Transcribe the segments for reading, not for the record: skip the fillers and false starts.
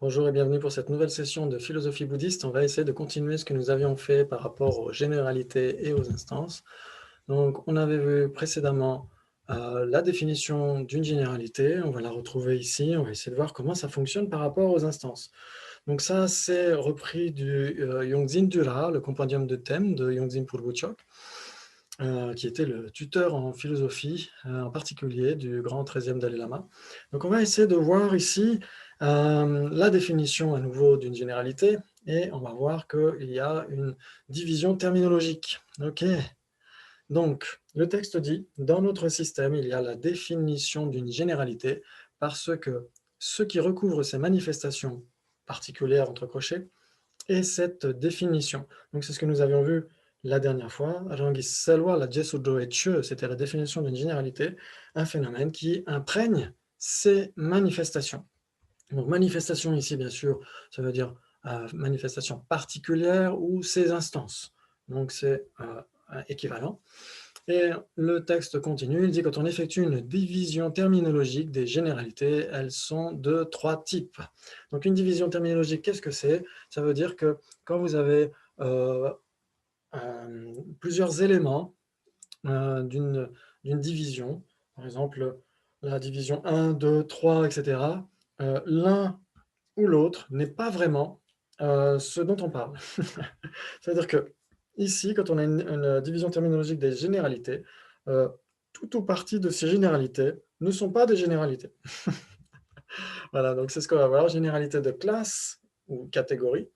Bonjour et bienvenue pour cette nouvelle session de philosophie bouddhiste. On va essayer de continuer ce que nous avions fait par rapport aux généralités et aux instances. Donc, on avait vu précédemment la définition d'une généralité. On va la retrouver ici. On va essayer de voir comment ça fonctionne par rapport aux instances. Donc ça, c'est repris du Yongzin Dura, le compendium de thèmes de Yongzin Purwochok, qui était le tuteur en philosophie, en particulier du grand 13e Dalai Lama. Donc on va essayer de voir ici la définition à nouveau d'une généralité, et on va voir qu'il y a une division terminologique. Ok, donc le texte dit, dans notre système, il y a la définition d'une généralité, parce que ce qui recouvre ces manifestations particulières, entre crochets, et cette définition. Donc c'est ce que nous avions vu la dernière fois. Rangi Selwa, la Jesudo et Che, c'était la définition d'une généralité, un phénomène qui imprègne ces manifestations. Donc manifestation ici, bien sûr, ça veut dire manifestation particulière ou ces instances. Donc c'est équivalent. Et le texte continue, il dit quand on effectue une division terminologique des généralités, elles sont de trois types. Donc une division terminologique, qu'est-ce que c'est? Ça veut dire que quand vous avez euh, plusieurs éléments d'une division, par exemple la division 1, 2, 3, etc., l'un ou l'autre n'est pas vraiment ce dont on parle. C'est-à-dire que ici, quand on a une division terminologique des généralités, euh, tout ou partie de ces généralités ne sont pas des généralités. Voilà, donc c'est ce qu'on va voir, généralité de classe ou catégorie,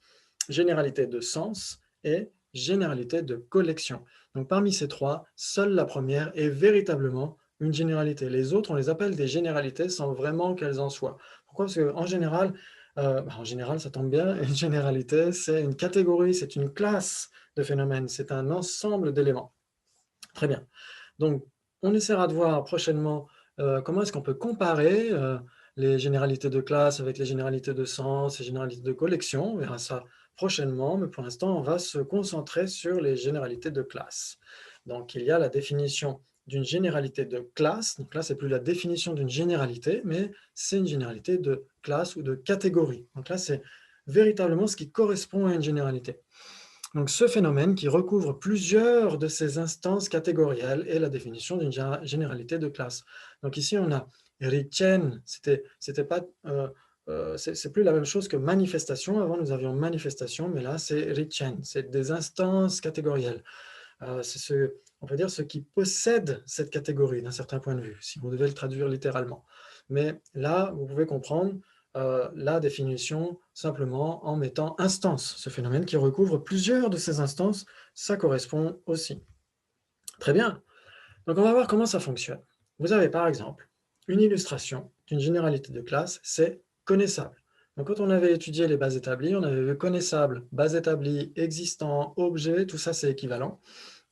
généralité de sens et généralité de collection. Donc parmi ces trois, seule la première est véritablement une généralité. Les autres, on les appelle des généralités sans vraiment qu'elles en soient. Pourquoi? Parce qu'en général, en général, ça tombe bien, une généralité, c'est une catégorie, c'est une classe de phénomènes, c'est un ensemble d'éléments. Très bien. Donc, on essaiera de voir prochainement comment est-ce qu'on peut comparer les généralités de classe avec les généralités de sens, les généralités de collection. On verra ça prochainement, mais pour l'instant, on va se concentrer sur les généralités de classe. Donc, il y a la définition d'une généralité de classe. Donc là, c'est plus la définition d'une généralité, mais c'est une généralité de classe ou de catégorie. Donc là, c'est véritablement ce qui correspond à une généralité. Donc, ce phénomène qui recouvre plusieurs de ces instances catégorielles est la définition d'une généralité de classe. Donc ici, on a Richen, c'était pas, c'est plus la même chose que manifestation. Avant, nous avions manifestation, mais là, c'est Richen, c'est des instances catégorielles. C'est on peut dire ce qui possède cette catégorie d'un certain point de vue, si vous devez le traduire littéralement. Mais là, vous pouvez comprendre la définition simplement en mettant instance. Ce phénomène qui recouvre plusieurs de ces instances, ça correspond aussi. Très bien. Donc, on va voir comment ça fonctionne. Vous avez par exemple une illustration d'une généralité de classe, c'est connaissable. Donc, quand on avait étudié les bases établies, on avait vu connaissable, base établie, existant, objet, tout ça c'est équivalent.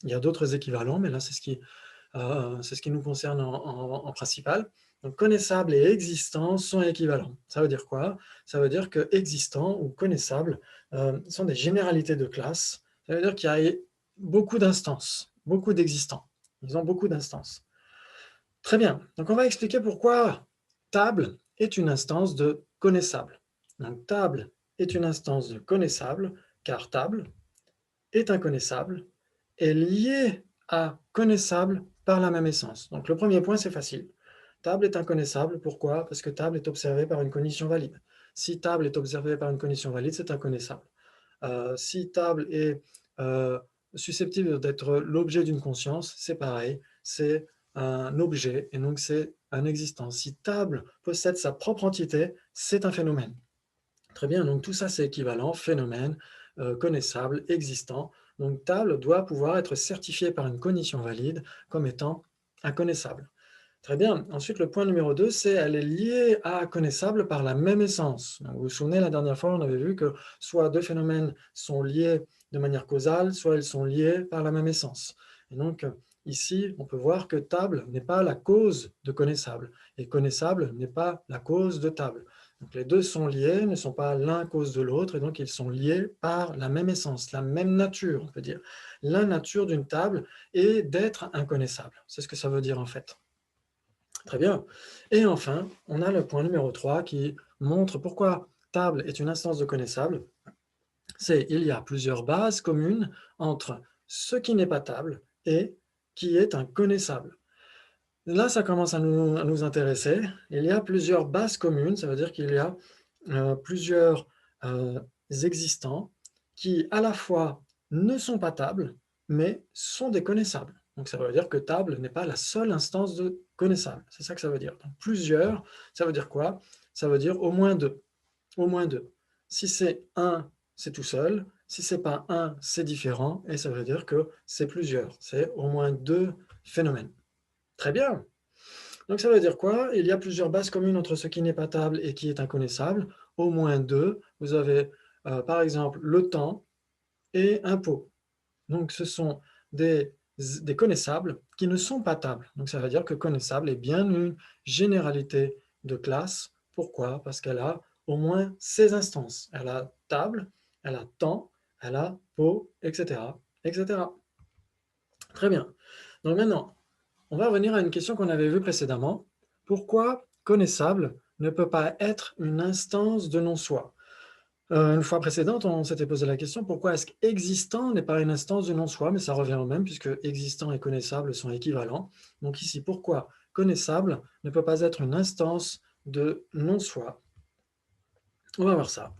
Il y a d'autres équivalents, mais là c'est ce qui nous concerne en principal. Donc, connaissable et existant sont équivalents. Ça veut dire quoi? Ça veut dire que existant ou connaissable sont des généralités de classe. Ça veut dire qu'il y a beaucoup d'instances, beaucoup d'existants. Ils ont beaucoup d'instances. Très bien. Donc, on va expliquer pourquoi table est une instance de connaissable. Donc, table est une instance de connaissable, car table est inconnaissable, est lié à connaissable par la même essence. Donc le premier point, c'est facile. Table est inconnaissable. Pourquoi? Parce que table est observée par une cognition valide. Si table est observée par une cognition valide, c'est inconnaissable. Si table est susceptible d'être l'objet d'une conscience, c'est pareil, c'est un objet et donc c'est un existant. Si table possède sa propre entité, c'est un phénomène. Très bien, donc tout ça c'est équivalent, phénomène, connaissable, existant. Donc table doit pouvoir être certifiée par une cognition valide comme étant inconnaissable. Très bien, ensuite le point numéro 2, c'est elle est liée à connaissable par la même essence. Donc, vous vous souvenez, la dernière fois on avait vu que soit deux phénomènes sont liés de manière causale, soit ils sont liés par la même essence. Et donc ici, on peut voir que table n'est pas la cause de connaissable, et connaissable n'est pas la cause de table. Donc les deux sont liés, ne sont pas l'un cause de l'autre, et donc ils sont liés par la même essence, la même nature, on peut dire. La nature d'une table est d'être inconnaissable. C'est ce que ça veut dire en fait. Très bien. Et enfin, on a le point numéro 3 qui montre pourquoi table est une instance de connaissable, c'est il y a plusieurs bases communes entre ce qui n'est pas table et qui est un connaissable. Là, ça commence à nous intéresser. Il y a plusieurs bases communes, ça veut dire qu'il y a plusieurs existants qui à la fois ne sont pas tables, mais sont des connaissables. Donc ça veut dire que table n'est pas la seule instance de connaissable. C'est ça que ça veut dire. Donc plusieurs, ça veut dire quoi? Ça veut dire au moins deux. Au moins deux. Si c'est un, c'est tout seul. Si c'est pas un, c'est différent. Et ça veut dire que c'est plusieurs. C'est au moins deux phénomènes. Très bien. Donc ça veut dire quoi? Il y a plusieurs bases communes entre ce qui n'est pas table et qui est inconnaissable. Au moins deux. Vous avez par exemple le temps et un pot. Donc ce sont des connaissables qui ne sont pas tables. Donc ça veut dire que connaissable est bien une généralité de classe. Pourquoi? Parce qu'elle a au moins ces instances. Elle a table, elle a temps, elle a pot, etc., etc. Très bien. Donc maintenant, on va revenir à une question qu'on avait vue précédemment. Pourquoi connaissable ne peut pas être une instance de non-soi? Une fois précédente, on s'était posé la question pourquoi est-ce qu'existant n'est pas une instance de non-soi, mais ça revient au même puisque existant et connaissable sont équivalents. Donc ici, pourquoi connaissable ne peut pas être une instance de non-soi? On va voir ça.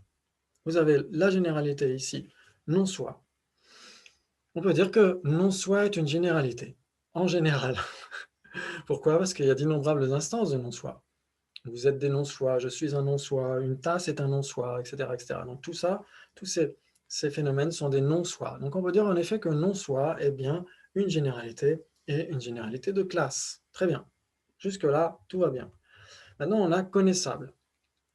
Vous avez la généralité ici, non-soi. On peut dire que non-soi est une généralité, en général. Pourquoi? Parce qu'il y a d'innombrables instances de non-soi. Vous êtes des non-soi, je suis un non-soi, une tasse est un non-soi, etc., etc. Donc tout ça, tous ces phénomènes sont des non-soi. Donc on peut dire en effet que non-soi est bien une généralité et une généralité de classe. Très bien. Jusque-là, tout va bien. Maintenant, on a connaissable.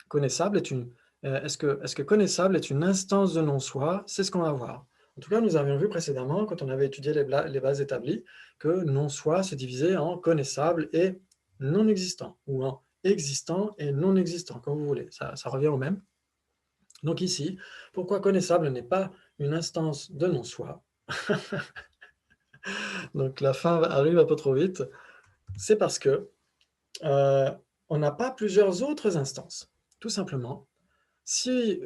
Connaissable est une. Est-ce que connaissable est une instance de non-soi? C'est ce qu'on va voir. En tout cas, nous avions vu précédemment, quand on avait étudié les bases établies, que non-soi se divisait en connaissable et non existant, ou en existant et non existant, comme vous voulez. Ça revient au même. Donc ici, pourquoi connaissable n'est pas une instance de non-soi? Donc la fin arrive un peu trop vite. C'est parce que on n'a pas plusieurs autres instances. Tout simplement, si,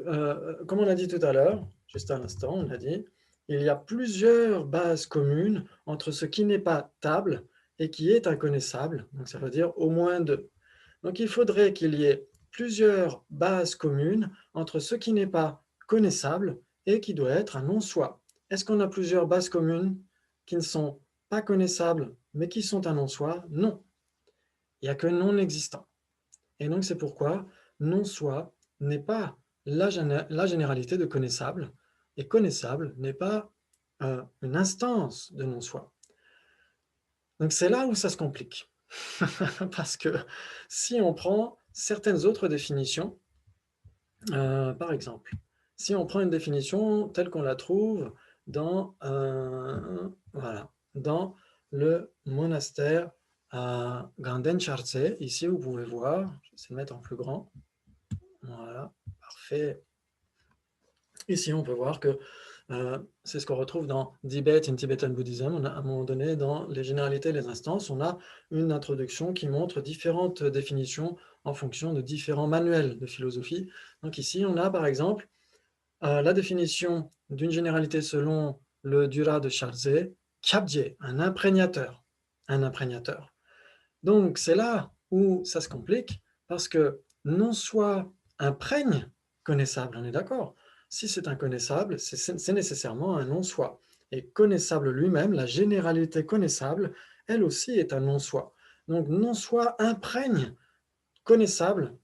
comme on a dit tout à l'heure, juste à l'instant, on a dit, il y a plusieurs bases communes entre ce qui n'est pas table et qui est inconnaissable, donc ça veut dire au moins deux. Donc il faudrait qu'il y ait plusieurs bases communes entre ce qui n'est pas connaissable et qui doit être un non-soi. Est-ce qu'on a plusieurs bases communes qui ne sont pas connaissables mais qui sont un non-soi? Non, il n'y a que non existant. Et donc c'est pourquoi non-soi n'est pas la généralité de connaissable, et connaissable n'est pas une instance de non-soi. Donc c'est là où ça se complique. Parce que si on prend certaines autres définitions, par exemple, si on prend une définition telle qu'on la trouve dans, voilà, dans le monastère à Gandenchartse, ici vous pouvez voir, je vais essayer de mettre en plus grand, voilà, parfait. Ici, on peut voir que c'est ce qu'on retrouve dans Debate in Tibetan Buddhism. On a, à un moment donné, dans les généralités et les instances, on a une introduction qui montre différentes définitions en fonction de différents manuels de philosophie. Donc ici, on a par exemple la définition d'une généralité selon le Dura de Charze, Kyabje, un imprégnateur. Un imprégnateur. Donc c'est là où ça se complique, parce que non soit imprègne connaissable, on est d'accord. Si c'est inconnaissable, c'est nécessairement un non-soi. Et connaissable lui-même, la généralité connaissable, elle aussi est un non-soi. Donc non-soi imprègne connaissable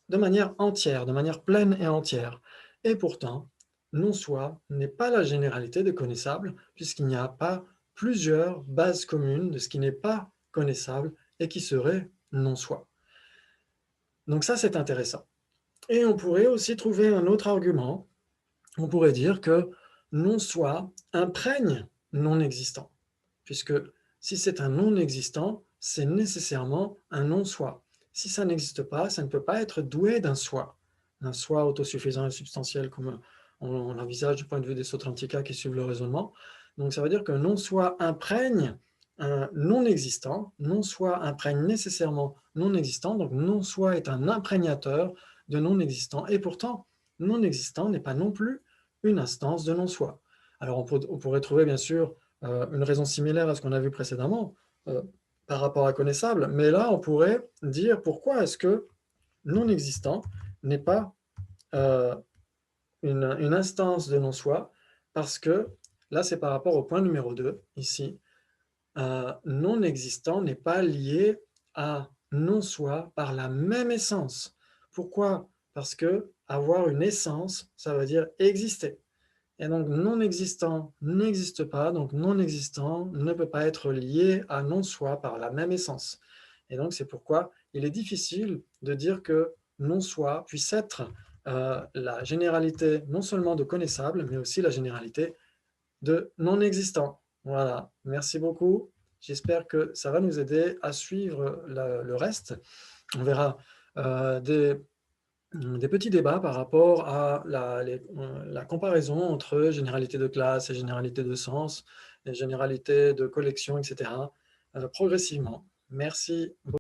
de manière entière, de manière pleine et entière. Et pourtant, non-soi n'est pas la généralité de connaissable, puisqu'il n'y a pas plusieurs bases communes de ce qui n'est pas connaissable et qui serait non-soi. Donc ça, c'est intéressant. Et on pourrait aussi trouver un autre argument. On pourrait dire que non-soi imprègne non-existant, puisque si c'est un non-existant, c'est nécessairement un non-soi. Si ça n'existe pas, ça ne peut pas être doué d'un soi autosuffisant et substantiel, comme on l'envisage du point de vue des Sautrantika qui suivent le raisonnement. Donc ça veut dire que non-soi imprègne un non-existant, non-soi imprègne nécessairement non-existant, donc non-soi est un imprégnateur de non-existant, et pourtant, non existant n'est pas non plus une instance de non-soi. Alors on pourrait trouver bien sûr une raison similaire à ce qu'on a vu précédemment euh, par rapport à connaissable, mais là on pourrait dire pourquoi est-ce que non existant n'est pas euh, une instance de non-soi, parce que là c'est par rapport au point numéro 2 ici. Non existant n'est pas lié à non-soi par la même essence. Pourquoi? Parce que avoir une essence, ça veut dire exister. Et donc non existant n'existe pas, donc non existant ne peut pas être lié à non-soi par la même essence. Et donc c'est pourquoi il est difficile de dire que non-soi puisse être la généralité non seulement de connaissable, mais aussi la généralité de non existant. Voilà, merci beaucoup. J'espère que ça va nous aider à suivre le reste. On verra des petits débats par rapport à la comparaison entre généralité de classe et généralité de sens, et généralité de collection, etc. Progressivement. Merci.